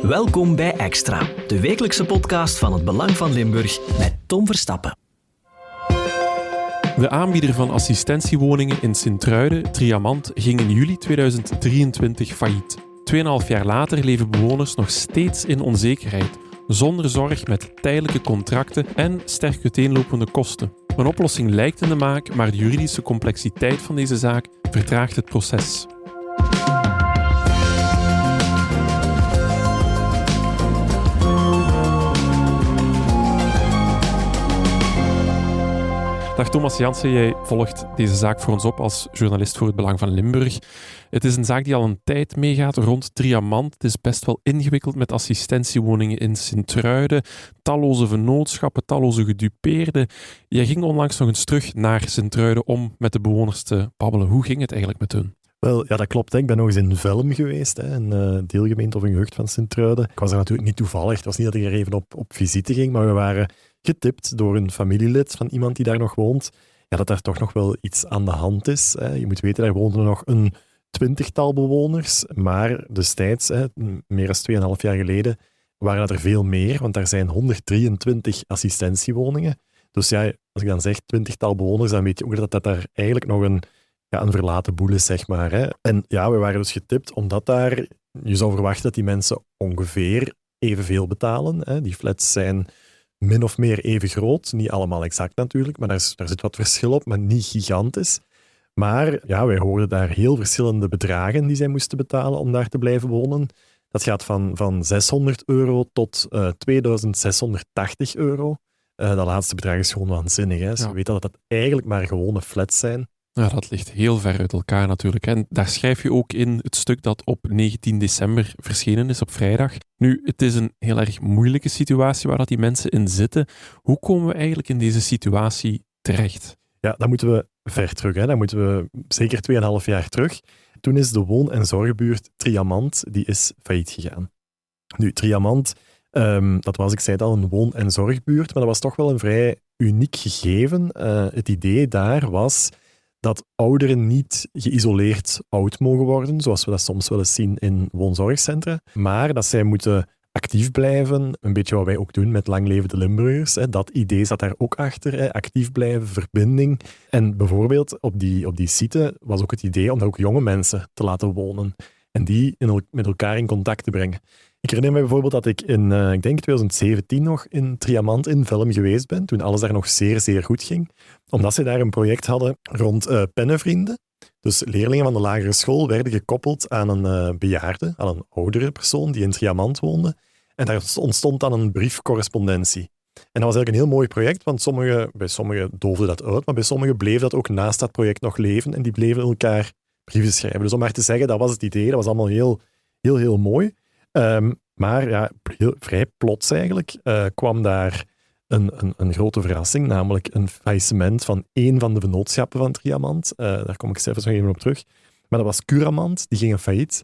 Welkom bij Extra, de wekelijkse podcast van het Belang van Limburg met Tom Verstappen. De aanbieder van assistentiewoningen in Sint-Truiden, Triamant, ging in juli 2023 failliet. 2,5 jaar later leven bewoners nog steeds in onzekerheid, zonder zorg met tijdelijke contracten en sterk uiteenlopende kosten. Een oplossing lijkt in de maak, maar de juridische complexiteit van deze zaak vertraagt het proces. Dag Thomas Jansen, jij volgt deze zaak voor ons op als journalist voor het Belang van Limburg. Het is een zaak die al een tijd meegaat rond Triamant. Het is best wel ingewikkeld met assistentiewoningen in Sint-Truiden. Talloze vennootschappen, talloze gedupeerden. Jij ging onlangs nog eens terug naar Sint-Truiden om met de bewoners te babbelen. Hoe ging het eigenlijk met hun? Wel, ja, dat klopt. Ik ben nog eens in Velm geweest, een deelgemeente of een gehucht van Sint-Truiden. Ik was er natuurlijk niet toevallig. Het was niet dat ik er even op visite ging, maar we waren getipt door een familielid van iemand die daar nog woont, ja, dat er toch nog wel iets aan de hand is. Je moet weten, daar woonden nog een 20-tal bewoners, maar destijds, meer dan 2,5 jaar geleden, waren dat er veel meer, want daar zijn 123 assistentiewoningen. Dus ja, als ik dan zeg 20-tal bewoners, dan weet je ook dat daar eigenlijk nog een verlaten boel is, zeg maar. En ja, we waren dus getipt, omdat daar, je zou verwachten dat die mensen ongeveer evenveel betalen. Die flats zijn min of meer even groot. Niet allemaal exact natuurlijk, maar daar zit wat verschil op, maar niet gigantisch. Maar ja, wij hoorden daar heel verschillende bedragen die zij moesten betalen om daar te blijven wonen. Dat gaat van €600 tot €2680. Dat laatste bedrag is gewoon waanzinnig. Hè? Ze weten dat dat eigenlijk maar gewone flats zijn. Ja, dat ligt heel ver uit elkaar natuurlijk. En daar schrijf je ook in het stuk dat op 19 december verschenen is, op vrijdag. Nu, het is een heel erg moeilijke situatie waar dat die mensen in zitten. Hoe komen we eigenlijk in deze situatie terecht? Ja, dan moeten we ver terug. Dan moeten we zeker 2,5 jaar terug. Toen is de woon- en zorgbuurt Triamant, die is failliet gegaan. Nu, Triamant, dat was, ik zei het al, een woon- en zorgbuurt, maar dat was toch wel een vrij uniek gegeven. Het idee daar was dat ouderen niet geïsoleerd oud mogen worden, zoals we dat soms wel eens zien in woonzorgcentra, maar dat zij moeten actief blijven, een beetje wat wij ook doen met Lang Leven de Limburgers. Dat idee zat daar ook achter, actief blijven, verbinding. En bijvoorbeeld op die site was ook het idee om daar ook jonge mensen te laten wonen en die met elkaar in contact te brengen. Ik herinner me bijvoorbeeld dat ik in, ik denk 2017 nog, in Triamant in Velm geweest ben, toen alles daar nog zeer, zeer goed ging. Omdat ze daar een project hadden rond pennenvrienden. Dus leerlingen van de lagere school werden gekoppeld aan een bejaarde, aan een oudere persoon die in Triamant woonde. En daar ontstond dan een briefcorrespondentie. En dat was eigenlijk een heel mooi project, want bij sommigen doofde dat uit, maar bij sommigen bleef dat ook naast dat project nog leven en die bleven elkaar brieven schrijven. Dus om maar te zeggen, dat was het idee, dat was allemaal heel, heel, heel mooi. Maar ja, vrij plots eigenlijk kwam daar een grote verrassing, namelijk een faillissement van één van de vennootschappen van Triamant. Daar kom ik zelfs nog even op terug. Maar dat was Curamant, die ging failliet.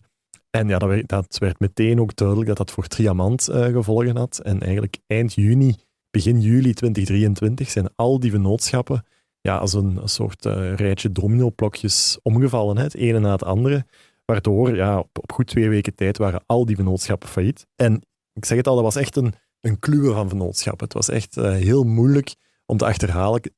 En ja, dat werd meteen ook duidelijk dat dat voor Triamant gevolgen had. En eigenlijk eind juni, begin juli 2023 zijn al die vennootschappen als een soort rijtje dominoblokjes omgevallen, het ene na het andere. Waardoor, op goed 2 weken tijd waren al die vennootschappen failliet. En ik zeg het al, dat was echt een kluwe van vennootschappen. Het was echt heel moeilijk om te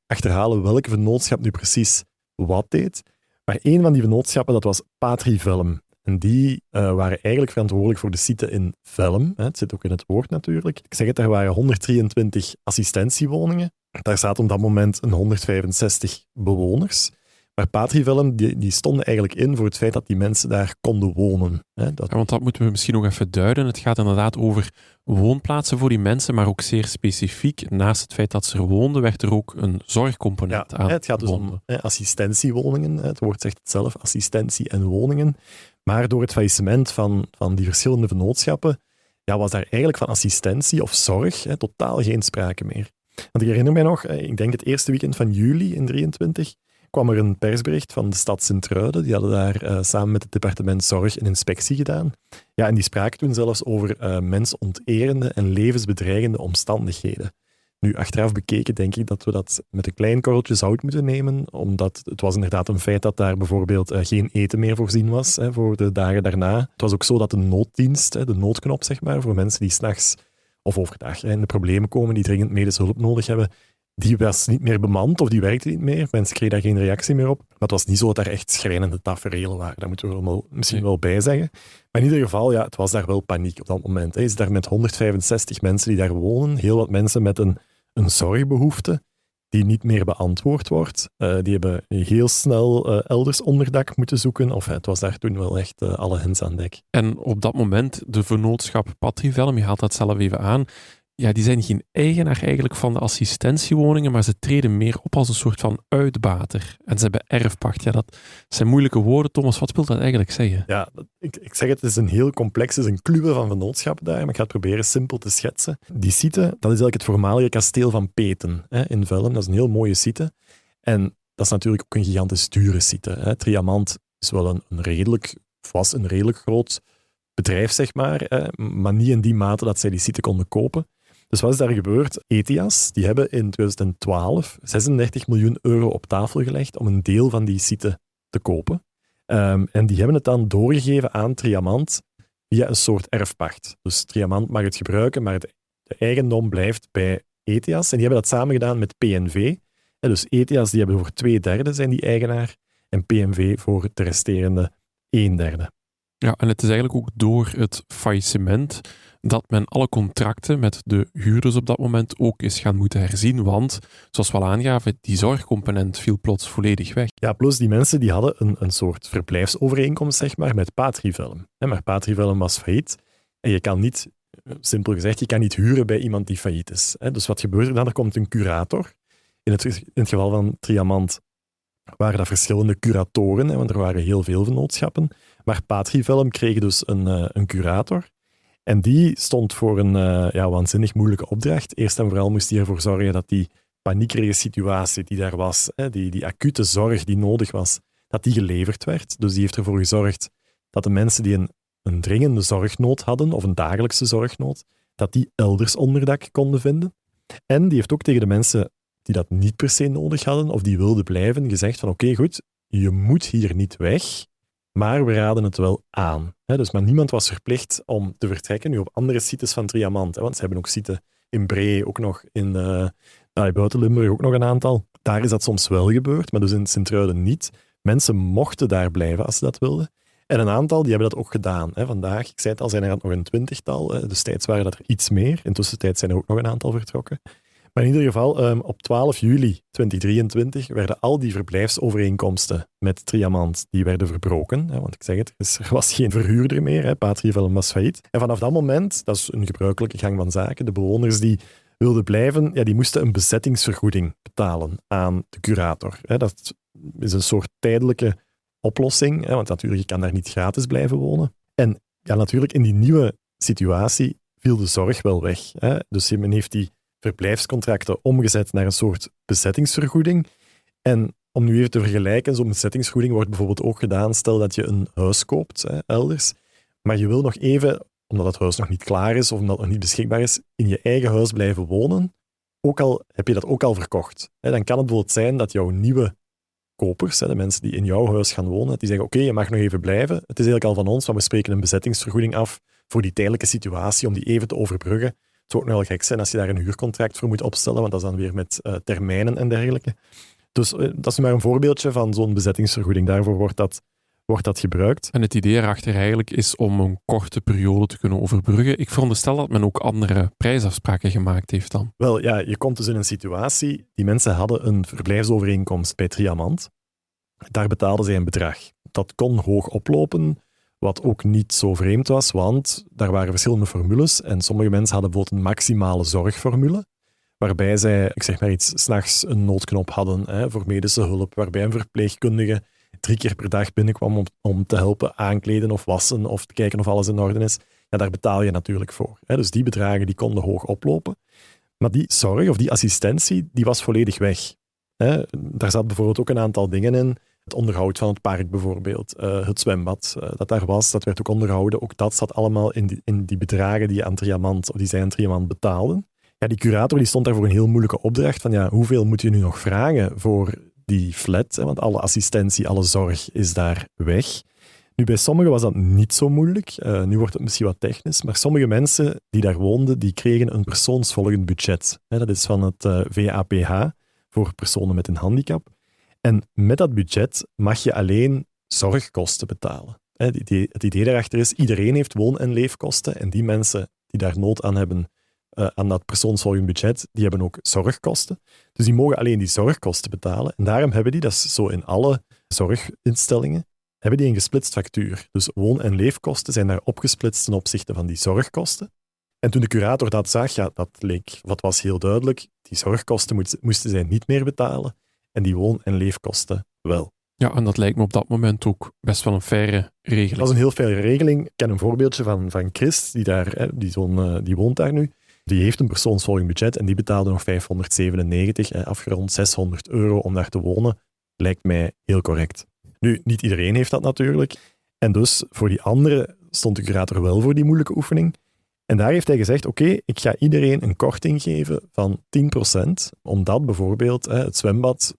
achterhalen welke vennootschap nu precies wat deed. Maar één van die vennootschappen, dat was Patrie Velm. En die waren eigenlijk verantwoordelijk voor de site in Velm. Het zit ook in het woord natuurlijk. Ik zeg het, er waren 123 assistentiewoningen. Daar zaten op dat moment 165 bewoners. Maar Patrie Velm, die stonden eigenlijk in voor het feit dat die mensen daar konden wonen. Want dat moeten we misschien nog even duiden. Het gaat inderdaad over woonplaatsen voor die mensen, maar ook zeer specifiek. Naast het feit dat ze er woonden, werd er ook een zorgcomponent aan. Het gaat dus om assistentiewoningen. Het woord zegt het zelf, assistentie en woningen. Maar door het faillissement van die verschillende vennootschappen was daar eigenlijk van assistentie of zorg totaal geen sprake meer. Want ik herinner mij nog, ik denk het eerste weekend van juli in 23 kwam er een persbericht van de stad Sint-Truiden. Die hadden daar samen met het departement Zorg een inspectie gedaan. En die spraken toen zelfs over mensonterende en levensbedreigende omstandigheden. Nu, achteraf bekeken denk ik dat we dat met een klein korreltje zout moeten nemen, omdat het was inderdaad een feit dat daar bijvoorbeeld geen eten meer voorzien was voor de dagen daarna. Het was ook zo dat de nooddienst, de noodknop zeg maar, voor mensen die 's nachts of overdag in de problemen komen, die dringend medische hulp nodig hebben, die was niet meer bemand of die werkte niet meer. Mensen kregen daar geen reactie meer op. Maar het was niet zo dat daar echt schrijnende taferelen waren. Daar moeten we misschien wel bij zeggen. Maar in ieder geval, ja, het was daar wel paniek op dat moment. Je zit daar met 165 mensen die daar wonen. Heel wat mensen met een zorgbehoefte die niet meer beantwoord wordt. Die hebben heel snel elders onderdak moeten zoeken. Of het was daar toen wel echt alle hens aan dek. En op dat moment, de vennootschap Patrivelum, je haalt dat zelf even aan, ja, die zijn geen eigenaar eigenlijk van de assistentiewoningen, maar ze treden meer op als een soort van uitbater. En ze hebben erfpacht. Ja, dat zijn moeilijke woorden, Thomas. Wat wil dat eigenlijk zeggen? Ja, ik zeg het is een heel complex, het is een kluwe van vennootschappen daar, maar ik ga het proberen simpel te schetsen. Die site, dat is eigenlijk het voormalige kasteel van Peten in Vellum. Dat is een heel mooie site. En dat is natuurlijk ook een gigantisch dure site. Triamant is wel een redelijk groot bedrijf, zeg maar niet in die mate dat zij die site konden kopen. Dus wat is daar gebeurd? Etias, die hebben in 2012 36 miljoen euro op tafel gelegd om een deel van die site te kopen. En die hebben het dan doorgegeven aan Triamant via een soort erfpacht. Dus Triamant mag het gebruiken, maar de eigendom blijft bij Etias. En die hebben dat samen gedaan met PNV. Dus Etias die hebben voor 2/3 zijn die eigenaar en PNV voor de resterende 1/3. Ja, en het is eigenlijk ook door het faillissement dat men alle contracten met de huurders op dat moment ook is gaan moeten herzien, want, zoals we al aangaven, die zorgcomponent viel plots volledig weg. Ja, plus die mensen die hadden een soort verblijfsovereenkomst, zeg maar, met Patrivelum. Maar Patrivelum was failliet en je kan niet, simpel gezegd, je kan niet huren bij iemand die failliet is. Dus wat gebeurt er dan? Er komt een curator. In het geval van Triamant waren dat verschillende curatoren, want er waren heel veel vennootschappen. Maar Patrivelum kreeg dus een curator. En die stond voor een waanzinnig moeilijke opdracht. Eerst en vooral moest hij ervoor zorgen dat die paniekerige situatie die daar was, die acute zorg die nodig was, dat die geleverd werd. Dus die heeft ervoor gezorgd dat de mensen die een dringende zorgnood hadden, of een dagelijkse zorgnood, dat die elders onderdak konden vinden. En die heeft ook tegen de mensen die dat niet per se nodig hadden, of die wilden blijven, gezegd van oké, goed, je moet hier niet weg, maar we raden het wel aan. Maar niemand was verplicht om te vertrekken. Nu op andere sites van Triamant, want ze hebben ook sites in Bree, ook nog in buiten Limburg ook nog een aantal. Daar is dat soms wel gebeurd, maar dus in Sint-Truiden niet. Mensen mochten daar blijven als ze dat wilden. En een aantal die hebben dat ook gedaan. Vandaag, ik zei het al, zijn er nog een 20-tal. Destijds waren dat er iets meer. Intussen zijn er ook nog een aantal vertrokken. Maar in ieder geval, op 12 juli 2023 werden al die verblijfsovereenkomsten met Triamant, die werden verbroken. Want ik zeg het, er was geen verhuurder meer. Patrivelum was failliet. En vanaf dat moment, dat is een gebruikelijke gang van zaken, de bewoners die wilden blijven, die moesten een bezettingsvergoeding betalen aan de curator. Dat is een soort tijdelijke oplossing, want natuurlijk, je kan daar niet gratis blijven wonen. En ja, natuurlijk, in die nieuwe situatie viel de zorg wel weg. Dus men heeft die verblijfscontracten omgezet naar een soort bezettingsvergoeding. En om nu even te vergelijken, zo'n bezettingsvergoeding wordt bijvoorbeeld ook gedaan, stel dat je een huis koopt elders, maar je wil nog even, omdat het huis nog niet klaar is of omdat het nog niet beschikbaar is, in je eigen huis blijven wonen, ook al heb je dat ook al verkocht. Dan kan het bijvoorbeeld zijn dat jouw nieuwe kopers, de mensen die in jouw huis gaan wonen, die zeggen oké, je mag nog even blijven, het is eigenlijk al van ons, maar we spreken een bezettingsvergoeding af voor die tijdelijke situatie, om die even te overbruggen. Het zou ook nog wel gek zijn als je daar een huurcontract voor moet opstellen, want dat is dan weer met termijnen en dergelijke. Dus dat is nu maar een voorbeeldje van zo'n bezettingsvergoeding. Daarvoor wordt dat gebruikt. En het idee erachter eigenlijk is om een korte periode te kunnen overbruggen. Ik veronderstel dat men ook andere prijsafspraken gemaakt heeft dan. Wel ja, je komt dus in een situatie, die mensen hadden een verblijfsovereenkomst bij Triamant. Daar betaalden zij een bedrag. Dat kon hoog oplopen, wat ook niet zo vreemd was, want daar waren verschillende formules en sommige mensen hadden bijvoorbeeld een maximale zorgformule, waarbij zij, ik zeg maar iets, 's nachts een noodknop hadden voor medische hulp, waarbij een verpleegkundige 3 keer per dag binnenkwam om te helpen aankleden of wassen of te kijken of alles in orde is. Ja, daar betaal je natuurlijk voor. Dus die bedragen die konden hoog oplopen. Maar die zorg of die assistentie, die was volledig weg. Daar zat bijvoorbeeld ook een aantal dingen in. Het onderhoud van het park bijvoorbeeld, het zwembad dat daar was, dat werd ook onderhouden. Ook dat zat allemaal in die bedragen die zij aan Triamant betaalden. Ja, die curator die stond daar voor een heel moeilijke opdracht van hoeveel moet je nu nog vragen voor die flat? Hè? Want alle assistentie, alle zorg is daar weg. Nu, bij sommigen was dat niet zo moeilijk. Nu wordt het misschien wat technisch, maar sommige mensen die daar woonden, die kregen een persoonsvolgend budget. Dat is van het VAPH, voor personen met een handicap. En met dat budget mag je alleen zorgkosten betalen. Het idee daarachter is, iedereen heeft woon- en leefkosten en die mensen die daar nood aan hebben, aan dat persoonsvolgend budget, die hebben ook zorgkosten. Dus die mogen alleen die zorgkosten betalen. En daarom hebben die, dat is zo in alle zorginstellingen, hebben die een gesplitst factuur. Dus woon- en leefkosten zijn daar opgesplitst ten opzichte van die zorgkosten. En toen de curator dat zag, dat was heel duidelijk, die zorgkosten moesten zij niet meer betalen en die woon- en leefkosten wel. Ja, en dat lijkt me op dat moment ook best wel een faire regeling. Dat is een heel faire regeling. Ik ken een voorbeeldje van Chris, die woont daar nu. Die heeft een persoonsvolgend budget en die betaalde nog 597, afgerond 600 euro om daar te wonen. Lijkt mij heel correct. Nu, niet iedereen heeft dat natuurlijk. En dus voor die anderen stond de curator wel voor die moeilijke oefening. En daar heeft hij gezegd, oké, ik ga iedereen een korting geven van 10%, omdat bijvoorbeeld het zwembad,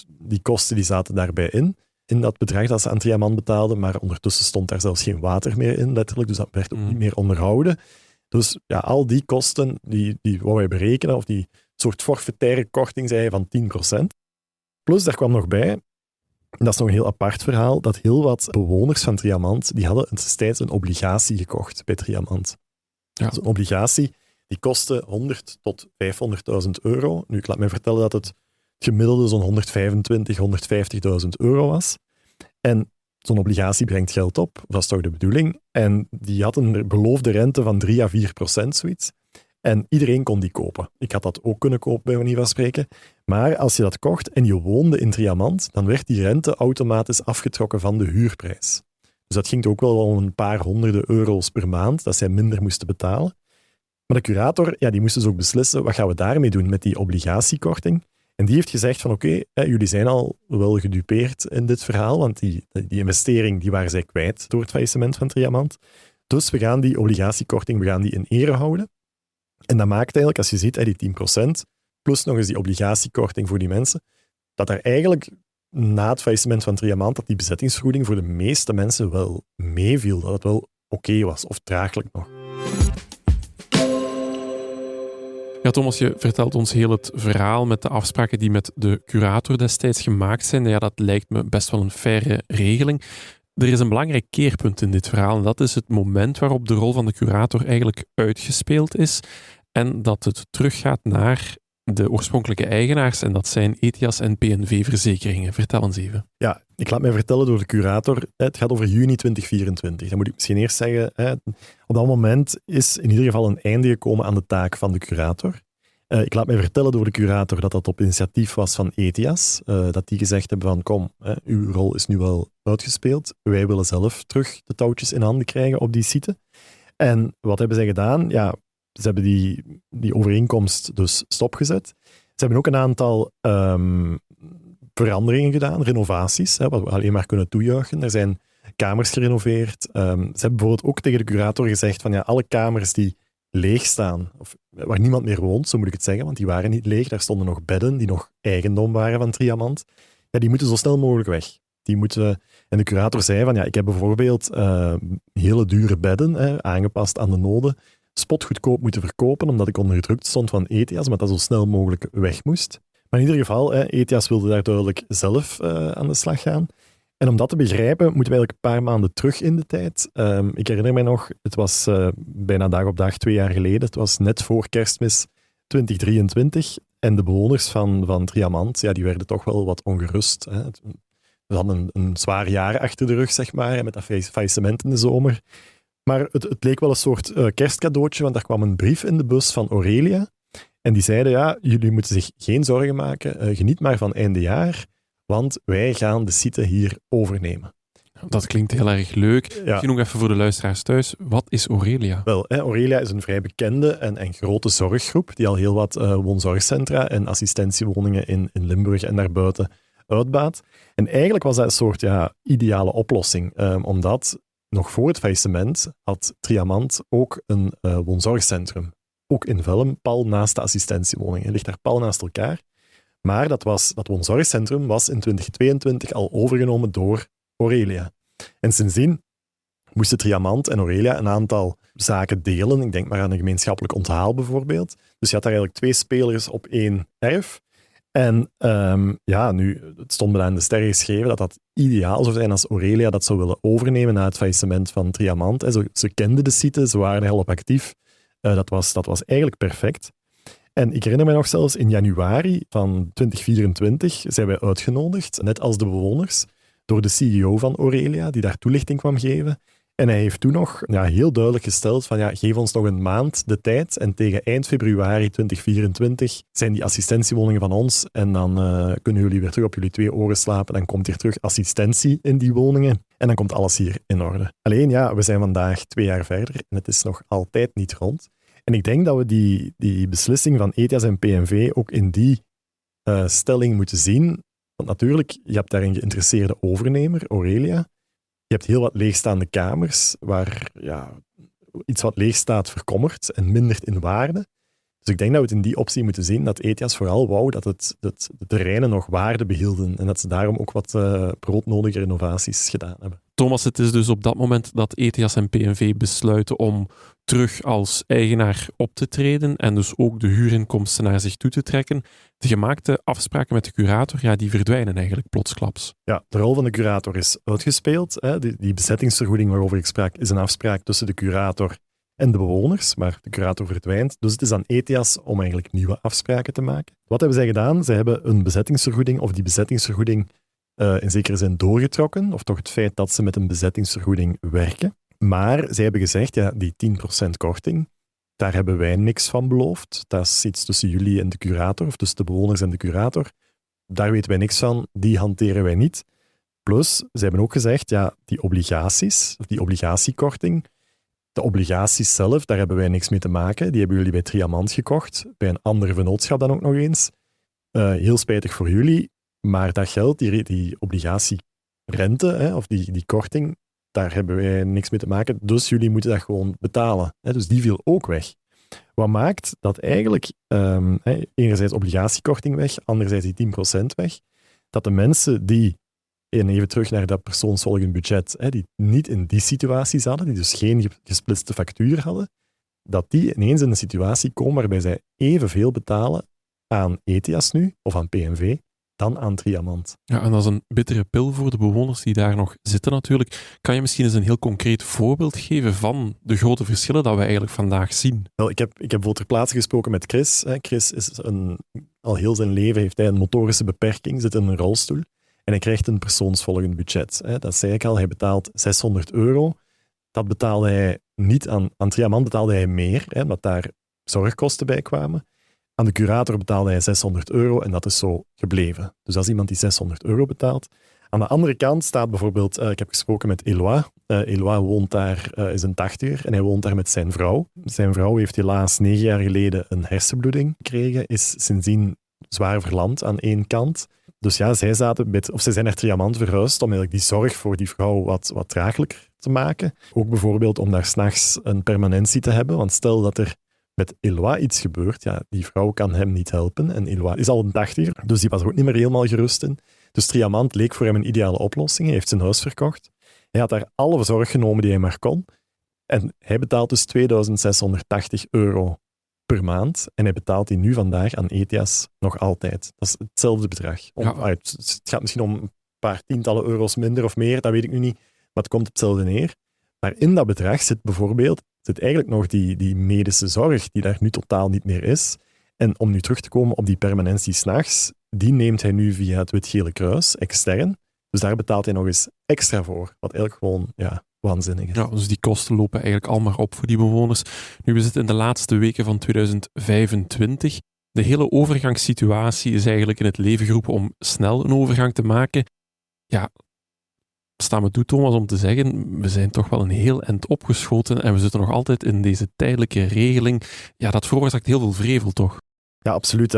die kosten die zaten daarbij in dat bedrag dat ze aan Triamant betaalden, maar ondertussen stond daar zelfs geen water meer in, letterlijk, dus dat werd ook niet meer onderhouden. Dus ja, al die kosten, die wou hij berekenen, of die soort forfaitaire korting, zei hij, van 10%. Plus, daar kwam nog bij, en dat is nog een heel apart verhaal, dat heel wat bewoners van Triamant, die hadden destijds een obligatie gekocht bij Triamant. Ja. Dus een obligatie, die kostte 100 tot 500.000 euro. Nu, ik laat mij vertellen dat het gemiddelde zo'n 125, 150.000 euro was. En zo'n obligatie brengt geld op, dat is toch de bedoeling. En die had een beloofde rente van 3 à 4%, zoiets. En iedereen kon die kopen. Ik had dat ook kunnen kopen, bij manier van spreken. Maar als je dat kocht en je woonde in Triamant, dan werd die rente automatisch afgetrokken van de huurprijs. Dus dat ging ook wel om een paar honderden euro's per maand, dat zij minder moesten betalen. Maar de curator, die moest dus ook beslissen, wat gaan we daarmee doen met die obligatiekorting? En die heeft gezegd van oké, jullie zijn al wel gedupeerd in dit verhaal, want die investering die waren zij kwijt door het faillissement van Triamant. Dus we gaan die obligatiekorting in ere houden. En dat maakt eigenlijk, als je ziet, die 10%, plus nog eens die obligatiekorting voor die mensen, dat er eigenlijk na het faillissement van Triamant, dat die bezettingsvergoeding voor de meeste mensen wel meeviel, dat het wel oké was, of draaglijk nog. Ja, Thomas, je vertelt ons heel het verhaal met de afspraken die met de curator destijds gemaakt zijn. Ja, dat lijkt me best wel een faire regeling. Er is een belangrijk keerpunt in dit verhaal en dat is het moment waarop de rol van de curator eigenlijk uitgespeeld is en dat het teruggaat naar de oorspronkelijke eigenaars en dat zijn Etias en PNV-verzekeringen. Vertel eens even. Ja, ik laat mij vertellen door de curator. Het gaat over juni 2024. Dan moet ik misschien eerst zeggen, op dat moment is in ieder geval een einde gekomen aan de taak van de curator. Ik laat mij vertellen door de curator dat dat op initiatief was van Etias. Dat die gezegd hebben van kom, uw rol is nu wel uitgespeeld. Wij willen zelf terug de touwtjes in handen krijgen op die site. En wat hebben zij gedaan? Ja, ze hebben die overeenkomst dus stopgezet. Ze hebben ook een aantal veranderingen gedaan, renovaties, wat we alleen maar kunnen toejuichen. Er zijn kamers gerenoveerd. Ze hebben bijvoorbeeld ook tegen de curator gezegd van alle kamers die leeg staan, of waar niemand meer woont, zo moet ik het zeggen, want die waren niet leeg. Daar stonden nog bedden die nog eigendom waren van Triamant. Ja, die moeten zo snel mogelijk weg. En de curator zei van ik heb bijvoorbeeld hele dure bedden, aangepast aan de noden, spotgoedkoop moeten verkopen, omdat ik onder druk stond van Etias, maar dat zo snel mogelijk weg moest. Maar in ieder geval, Etias wilde daar duidelijk zelf aan de slag gaan. En om dat te begrijpen, moeten we eigenlijk een paar maanden terug in de tijd. Ik herinner mij nog, het was bijna dag op dag 2 jaar geleden. Het was net voor Kerstmis 2023. En de bewoners van Triamant, die werden toch wel wat ongerust. We hadden een zwaar jaar achter de rug, zeg maar, met dat faillissement in de zomer. Maar het leek wel een soort kerstcadeautje, want er kwam een brief in de bus van Aurelia. En die zeiden, jullie moeten zich geen zorgen maken, geniet maar van einde jaar, want wij gaan de site hier overnemen. Dat klinkt heel erg leuk. Ja. Misschien nog even voor de luisteraars thuis. Wat is Aurelia? Wel, Aurelia is een vrij bekende en grote zorggroep die al heel wat woonzorgcentra en assistentiewoningen in Limburg en daarbuiten uitbaat. En eigenlijk was dat een soort ideale oplossing, omdat nog voor het faillissement had Triamant ook een woonzorgcentrum ook in Velm, pal naast de assistentiewoningen. Het ligt daar pal naast elkaar. Maar dat woonzorgcentrum was in 2022 al overgenomen door Aurelia. En sindsdien moesten Triamant en Aurelia een aantal zaken delen. Ik denk maar aan een gemeenschappelijk onthaal bijvoorbeeld. Dus je had daar eigenlijk 2 spelers op 1 erf. En nu, het stond me daar in de sterren geschreven dat ideaal zou zijn als Aurelia dat zou willen overnemen na het faillissement van Triamant. Ze kenden de site, ze waren er al op actief. Dat was eigenlijk perfect. En ik herinner me nog zelfs, in januari van 2024 zijn wij uitgenodigd, net als de bewoners, door de CEO van Aurelia, die daar toelichting kwam geven. En hij heeft toen nog heel duidelijk gesteld van geef ons nog een maand de tijd en tegen eind februari 2024 zijn die assistentiewoningen van ons en dan kunnen jullie weer terug op jullie 2 oren slapen. Dan komt hier terug assistentie in die woningen en dan komt alles hier in orde. Alleen we zijn vandaag 2 jaar verder en het is nog altijd niet rond. En ik denk dat we die beslissing van ETIAS en PNV ook in die stelling moeten zien. Want natuurlijk, je hebt daar een geïnteresseerde overnemer, Aurelia. Je hebt heel wat leegstaande kamers, waar iets wat leeg staat verkommert en mindert in waarde. Dus ik denk dat we het in die optie moeten zien dat ETIAS vooral wou dat de terreinen nog waarde behielden en dat ze daarom ook wat broodnodige renovaties gedaan hebben. Thomas, het is dus op dat moment dat ETIAS en PNV besluiten om terug als eigenaar op te treden en dus ook de huurinkomsten naar zich toe te trekken. De gemaakte afspraken met de curator, die verdwijnen eigenlijk plotsklaps. Ja, de rol van de curator is uitgespeeld. Hè. Die bezettingsvergoeding waarover ik sprak, is een afspraak tussen de curator en de bewoners, maar de curator verdwijnt. Dus het is aan ETIAS om eigenlijk nieuwe afspraken te maken. Wat hebben zij gedaan? Zij hebben een bezettingsvergoeding, of die bezettingsvergoeding in zekere zin doorgetrokken, of toch het feit dat ze met een bezettingsvergoeding werken. Maar zij hebben gezegd, die 10% korting, daar hebben wij niks van beloofd. Dat is iets tussen jullie en de curator, of tussen de bewoners en de curator. Daar weten wij niks van, die hanteren wij niet. Plus, ze hebben ook gezegd, die obligaties, of die obligatiekorting, de obligaties zelf, daar hebben wij niks mee te maken. Die hebben jullie bij Triamant gekocht, bij een ander vennootschap dan ook nog eens. Heel spijtig voor jullie, maar dat geld, die obligatierente, of die korting, daar hebben wij niks mee te maken, dus jullie moeten dat gewoon betalen. Dus die viel ook weg. Wat maakt dat eigenlijk, enerzijds obligatiekorting weg, anderzijds die 10% weg, dat de mensen die, en even terug naar dat persoonsvolgend budget, die niet in die situatie zaten, die dus geen gesplitste factuur hadden, dat die ineens in een situatie komen waarbij zij evenveel betalen aan ETIAS nu, of aan PNV, dan aan Triamant. Ja, en dat is een bittere pil voor de bewoners die daar nog zitten natuurlijk. Kan je misschien eens een heel concreet voorbeeld geven van de grote verschillen dat we eigenlijk vandaag zien? Wel, ik heb ter plaatse gesproken met Chris. Chris is al heel zijn leven heeft hij een motorische beperking, zit in een rolstoel en hij krijgt een persoonsvolgend budget. Dat zei ik al, hij betaalt €600. Dat betaalde hij niet aan Triamant, betaalde hij meer, omdat daar zorgkosten bij kwamen. Aan de curator betaalde hij €600 en dat is zo gebleven. Dus als iemand die €600 betaalt. Aan de andere kant staat bijvoorbeeld, ik heb gesproken met Éloi. Éloi woont daar, is een 80er en hij woont daar met zijn vrouw. Zijn vrouw heeft helaas 9 jaar geleden een hersenbloeding gekregen, is sindsdien zwaar verlamd aan één kant. Dus zij zijn naar Triamant verhuisd om eigenlijk die zorg voor die vrouw wat draaglijker te maken. Ook bijvoorbeeld om daar 's nachts een permanentie te hebben, want stel dat er met Éloi iets gebeurt, die vrouw kan hem niet helpen. En Éloi is al een 80er, dus die was er ook niet meer helemaal gerust in. Dus Triamant leek voor hem een ideale oplossing. Hij heeft zijn huis verkocht. Hij had daar alle zorg genomen die hij maar kon. En hij betaalt dus €2680 per maand. En hij betaalt die nu vandaag aan ETIAS nog altijd. Dat is hetzelfde bedrag. Het gaat misschien om een paar tientallen euro's minder of meer, dat weet ik nu niet. Maar het komt op hetzelfde neer. Maar in dat bedrag zit eigenlijk nog die medische zorg, die daar nu totaal niet meer is. En om nu terug te komen op die permanentie 's nachts, die neemt hij nu via het Wit-Gele Kruis, extern. Dus daar betaalt hij nog eens extra voor. Wat eigenlijk gewoon waanzinnig is. Ja, dus die kosten lopen eigenlijk al maar op voor die bewoners. Nu, we zitten in de laatste weken van 2025. De hele overgangssituatie is eigenlijk in het leven geroepen om snel een overgang te maken. Ja, staan we toe, Thomas, om te zeggen, we zijn toch wel een heel eind opgeschoten en we zitten nog altijd in deze tijdelijke regeling. Ja, dat veroorzaakt heel veel vrevel, toch? Ja, absoluut.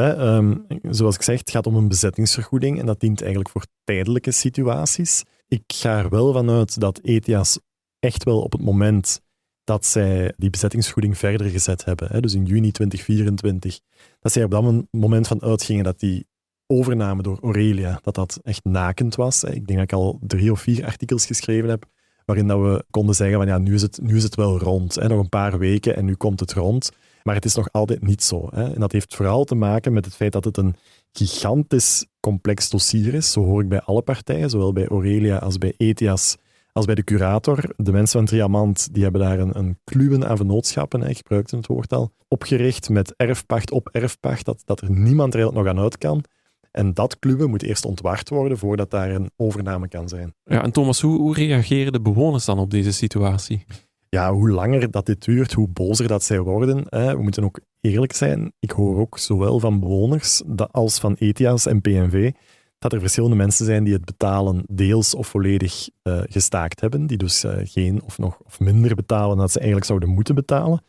Zoals ik zeg, het gaat om een bezettingsvergoeding en dat dient eigenlijk voor tijdelijke situaties. Ik ga er wel vanuit dat ETIAS echt wel op het moment dat zij die bezettingsvergoeding verder gezet hebben. Hè, dus in juni 2024. Dat zij op dat moment van uitgingen dat die overname door Aurelia, dat echt nakend was. Hè. Ik denk dat ik al 3 of 4 artikels geschreven heb, waarin dat we konden zeggen van ja, nu is het wel rond. Hè. Nog een paar weken en nu komt het rond. Maar het is nog altijd niet zo. Hè. En dat heeft vooral te maken met het feit dat het een gigantisch complex dossier is. Zo hoor ik bij alle partijen, zowel bij Aurelia als bij Ethias, als bij de curator. De mensen van Triamant die hebben daar een kluwen aan vennootschappen, ik gebruikte het woord al, opgericht met erfpacht op erfpacht, dat er niemand er eigenlijk nog aan uit kan. En dat kluwen moet eerst ontward worden voordat daar een overname kan zijn. Ja, en Thomas, hoe reageren de bewoners dan op deze situatie? Ja, hoe langer dat dit duurt, hoe bozer dat zij worden. We moeten ook eerlijk zijn. Ik hoor ook zowel van bewoners als van Ethias en PNV dat er verschillende mensen zijn die het betalen deels of volledig gestaakt hebben, die dus geen of minder betalen dan dat ze eigenlijk zouden moeten betalen.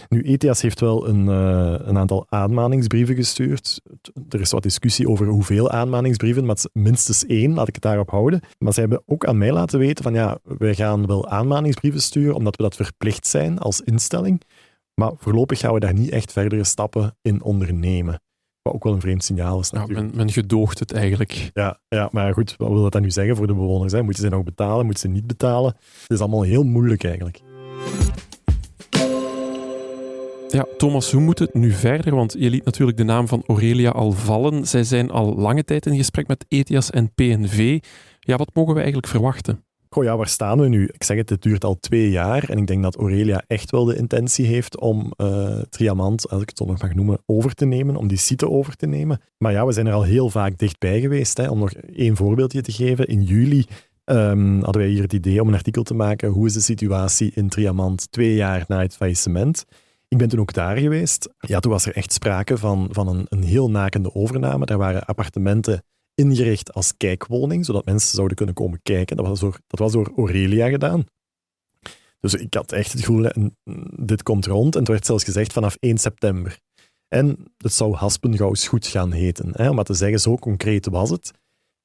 Nu, Ethias heeft wel een aantal aanmaningsbrieven gestuurd. Er is wat discussie over hoeveel aanmaningsbrieven, maar het is minstens 1, laat ik het daarop houden. Maar zij hebben ook aan mij laten weten van ja, wij gaan wel aanmaningsbrieven sturen, omdat we dat verplicht zijn als instelling. Maar voorlopig gaan we daar niet echt verdere stappen in ondernemen. Wat ook wel een vreemd signaal is natuurlijk. Ja, men gedoogt het eigenlijk. Ja, maar goed, wat wil dat dan nu zeggen voor de bewoners? Hè? Moeten ze nog betalen? Moeten ze niet betalen? Het is allemaal heel moeilijk eigenlijk. Ja, Thomas, hoe moet het nu verder? Want je liet natuurlijk de naam van Aurelia al vallen. Zij zijn al lange tijd in gesprek met Ethias en PNV. Ja, wat mogen we eigenlijk verwachten? Goh, ja, waar staan we nu? Ik zeg het duurt al 2 jaar en ik denk dat Aurelia echt wel de intentie heeft om Triamant, als ik het zo nog mag noemen, over te nemen, om die site over te nemen. Maar ja, we zijn er al heel vaak dichtbij geweest. Hè. Om nog 1 voorbeeldje te geven. In juli hadden wij hier het idee om een artikel te maken. Hoe is de situatie in Triamant 2 jaar na het faillissement? Ik ben toen ook daar geweest. Ja, toen was er echt sprake van een heel nakende overname. Daar waren appartementen ingericht als kijkwoning, zodat mensen zouden kunnen komen kijken. Dat was door Aurelia gedaan. Dus ik had echt het gevoel, dit komt rond. En het werd zelfs gezegd vanaf 1 september. En het zou Haspengouws goed gaan heten. Hè, om maar te zeggen, zo concreet was het.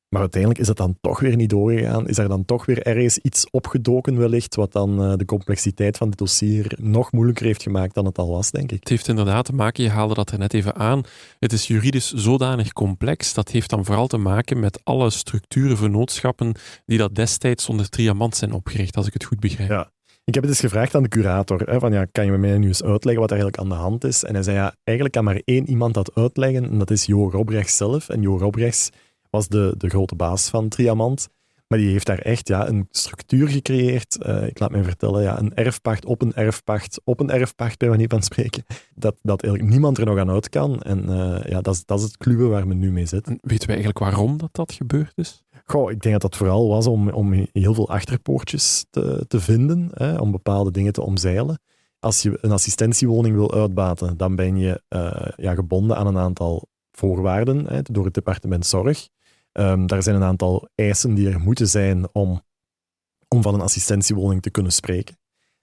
Maar uiteindelijk is het dan toch weer niet doorgegaan. Is er dan toch weer ergens iets opgedoken wellicht, wat dan de complexiteit van het dossier nog moeilijker heeft gemaakt dan het al was, denk ik. Het heeft inderdaad te maken, je haalde dat er net even aan, het is juridisch zodanig complex. Dat heeft dan vooral te maken met alle structuren, vennootschappen die dat destijds onder Triamant zijn opgericht, als ik het goed begrijp. Ja. Ik heb het eens gevraagd aan de curator, van ja, kan je mij nu eens uitleggen wat er eigenlijk aan de hand is? En hij zei, ja, eigenlijk kan maar 1 iemand dat uitleggen, en dat is Jo Robrechts zelf. En Jo Robrechts was de grote baas van Triamant. Maar die heeft daar echt een structuur gecreëerd. Ik laat me vertellen, een erfpacht op een erfpacht op een erfpacht, bij manier van spreken. Dat eigenlijk niemand er nog aan uit kan. En dat is het kluwen waar men nu mee zit. En weten we eigenlijk waarom dat gebeurd is? Goh, ik denk dat dat vooral was om heel veel achterpoortjes te vinden, om bepaalde dingen te omzeilen. Als je een assistentiewoning wil uitbaten, dan ben je gebonden aan een aantal voorwaarden door het departement Zorg. Daar zijn een aantal eisen die er moeten zijn om van een assistentiewoning te kunnen spreken.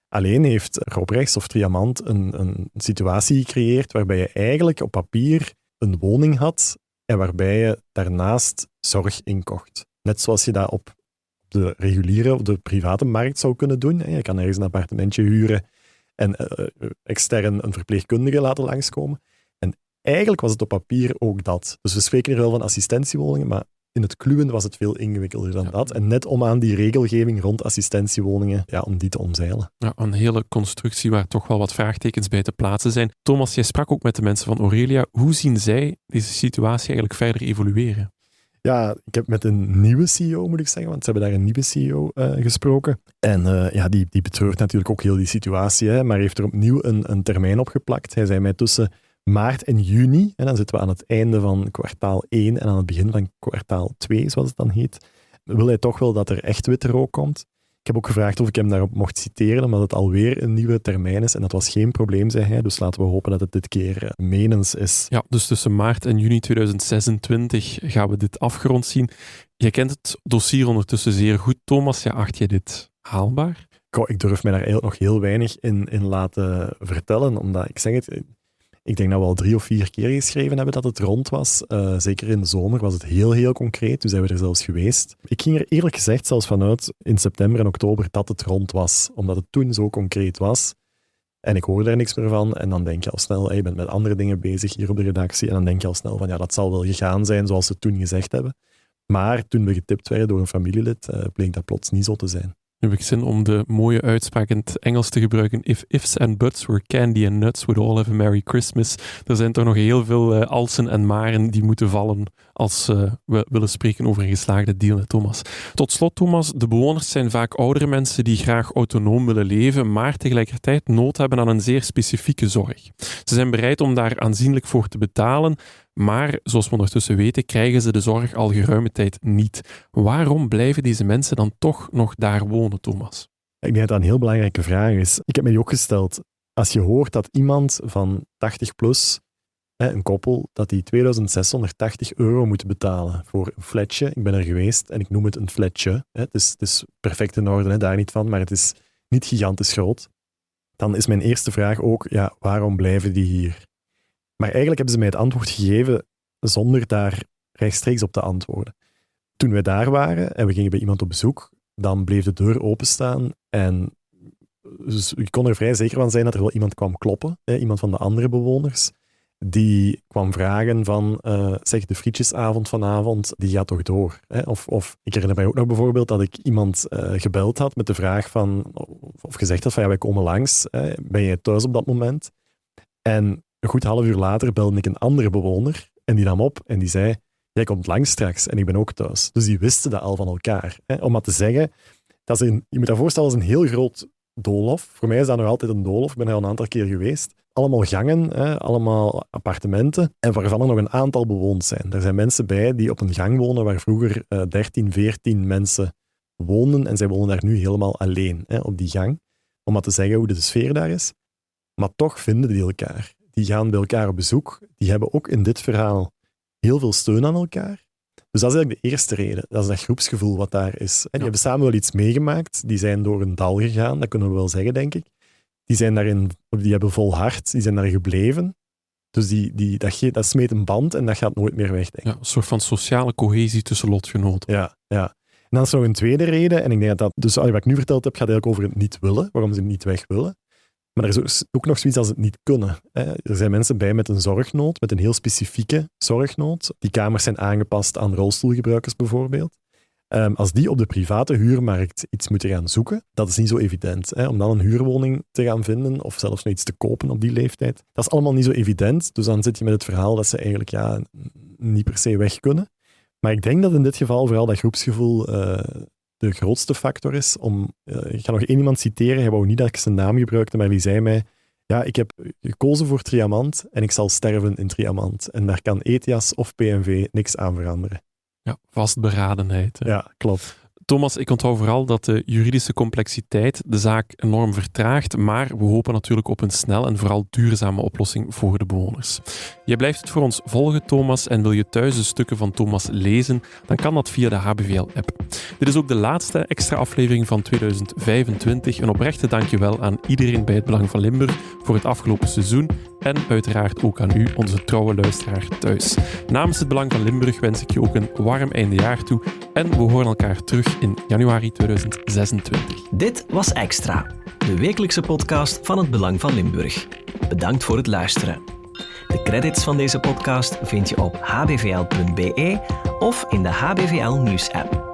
Alleen heeft Robrechts of Triamant een situatie gecreëerd waarbij je eigenlijk op papier een woning had en waarbij je daarnaast zorg inkocht. Net zoals je dat op de reguliere of de private markt zou kunnen doen. Je kan ergens een appartementje huren en extern een verpleegkundige laten langskomen. En eigenlijk was het op papier ook dat. Dus we spreken hier wel van assistentiewoningen, maar in het kluwen was het veel ingewikkelder dan dat. En net om aan die regelgeving rond assistentiewoningen, om die te omzeilen. Ja, een hele constructie waar toch wel wat vraagtekens bij te plaatsen zijn. Thomas, jij sprak ook met de mensen van Aurelia. Hoe zien zij deze situatie eigenlijk verder evolueren? Ja, ik heb met een nieuwe CEO, moet ik zeggen, want ze hebben daar een nieuwe CEO gesproken. En die betreurt natuurlijk ook heel die situatie, maar heeft er opnieuw een termijn op geplakt. Hij zei mij tussen maart en juni, en dan zitten we aan het einde van kwartaal 1 en aan het begin van kwartaal 2, zoals het dan heet, wil hij toch wel dat er echt witte rook komt. Ik heb ook gevraagd of ik hem daarop mocht citeren, omdat het alweer een nieuwe termijn is. En dat was geen probleem, zei hij. Dus laten we hopen dat het dit keer menens is. Ja, dus tussen maart en juni 2026 gaan we dit afgerond zien. Je kent het dossier ondertussen zeer goed, Thomas. Ja, acht je dit haalbaar? Ik durf mij daar eigenlijk nog heel weinig in laten vertellen, omdat ik zeg het... Ik denk dat we al 3 of 4 keer geschreven hebben dat het rond was. Zeker in de zomer was het heel, heel concreet. Toen zijn we er zelfs geweest. Ik ging er eerlijk gezegd zelfs vanuit in september en oktober dat het rond was. Omdat het toen zo concreet was. En ik hoor daar niks meer van. En dan denk je al snel, je bent met andere dingen bezig hier op de redactie. En dan denk je al snel van, dat zal wel gegaan zijn zoals ze toen gezegd hebben. Maar toen we getipt werden door een familielid, bleek dat plots niet zo te zijn. Nu heb ik zin om de mooie uitspraak in het Engels te gebruiken. If ifs and buts were candy and nuts, we'd all have a Merry Christmas. Er zijn toch nog heel veel alsen en maren die moeten vallen als we willen spreken over een geslaagde deal, Thomas. Tot slot, Thomas, de bewoners zijn vaak oudere mensen die graag autonoom willen leven, maar tegelijkertijd nood hebben aan een zeer specifieke zorg. Ze zijn bereid om daar aanzienlijk voor te betalen, maar zoals we ondertussen weten, krijgen ze de zorg al geruime tijd niet. Waarom blijven deze mensen dan toch nog daar wonen, Thomas? Ik denk dat dat een heel belangrijke vraag is. Ik heb me die ook gesteld. Als je hoort dat iemand van 80 plus, een koppel, dat die €2680 moet betalen voor een flatje. Ik ben er geweest en ik noem het een flatje. Het is perfect in orde, daar niet van, maar het is niet gigantisch groot. Dan is mijn eerste vraag ook, waarom blijven die hier? Maar eigenlijk hebben ze mij het antwoord gegeven zonder daar rechtstreeks op te antwoorden. Toen wij daar waren en we gingen bij iemand op bezoek, dan bleef de deur openstaan en dus je kon er vrij zeker van zijn dat er wel iemand kwam kloppen, iemand van de andere bewoners, die kwam vragen van, zeg, de frietjesavond vanavond, die gaat toch door? Of ik herinner mij ook nog bijvoorbeeld dat ik iemand gebeld had met de vraag van, of gezegd had van, wij komen langs, ben jij thuis op dat moment? En een goed half uur later belde ik een andere bewoner en die nam op en die zei, jij komt langs straks en ik ben ook thuis. Dus die wisten dat al van elkaar. Om maar te zeggen, je moet dat voorstellen als een heel groot doolhof. Voor mij is dat nog altijd een doolhof. Ik ben er al een aantal keer geweest. Allemaal gangen, allemaal appartementen en waarvan er nog een aantal bewoond zijn. Er zijn mensen bij die op een gang wonen waar vroeger 13, 14 mensen woonden en zij wonen daar nu helemaal alleen op die gang. Om maar te zeggen hoe de sfeer daar is. Maar toch vinden die elkaar. Die gaan bij elkaar op bezoek. Die hebben ook in dit verhaal heel veel steun aan elkaar. Dus dat is eigenlijk de eerste reden. Dat is dat groepsgevoel wat daar is. Die hebben samen wel iets meegemaakt. Die zijn door een dal gegaan, dat kunnen we wel zeggen, denk ik. Die hebben volhard, die zijn daar gebleven. Dus dat smeet een band en dat gaat nooit meer weg, denk ik. Ja, een soort van sociale cohesie tussen lotgenoten. Ja. En dan is er nog een tweede reden. En ik denk dat dus wat ik nu verteld heb, gaat eigenlijk over het niet willen. Waarom ze niet weg willen. Maar er is ook nog zoiets als het niet kunnen. Er zijn mensen bij met een zorgnood, met een heel specifieke zorgnood. Die kamers zijn aangepast aan rolstoelgebruikers bijvoorbeeld. Als die op de private huurmarkt iets moeten gaan zoeken, dat is niet zo evident. Om dan een huurwoning te gaan vinden of zelfs nog iets te kopen op die leeftijd, dat is allemaal niet zo evident. Dus dan zit je met het verhaal dat ze eigenlijk niet per se weg kunnen. Maar ik denk dat in dit geval vooral dat groepsgevoel de grootste factor is. Ik ga nog één iemand citeren, hij wou niet dat ik zijn naam gebruikte, maar die zei mij, ik heb gekozen voor Triamant en ik zal sterven in Triamant. En daar kan ETIAS of PNV niks aan veranderen. Ja, vastberadenheid. Ja, klopt. Thomas, ik onthoud vooral dat de juridische complexiteit de zaak enorm vertraagt, maar we hopen natuurlijk op een snel en vooral duurzame oplossing voor de bewoners. Jij blijft het voor ons volgen, Thomas, en wil je thuis de stukken van Thomas lezen, dan kan dat via de HBVL-app. Dit is ook de laatste extra aflevering van 2025. Een oprechte dankjewel aan iedereen bij Het Belang van Limburg voor het afgelopen seizoen en uiteraard ook aan u, onze trouwe luisteraar thuis. Namens Het Belang van Limburg wens ik je ook een warm eindejaar toe en we horen elkaar terug in januari 2026. Dit was Extra, de wekelijkse podcast van Het Belang van Limburg. Bedankt voor het luisteren. De credits van deze podcast vind je op hbvl.be of in de HBVL Nieuws app.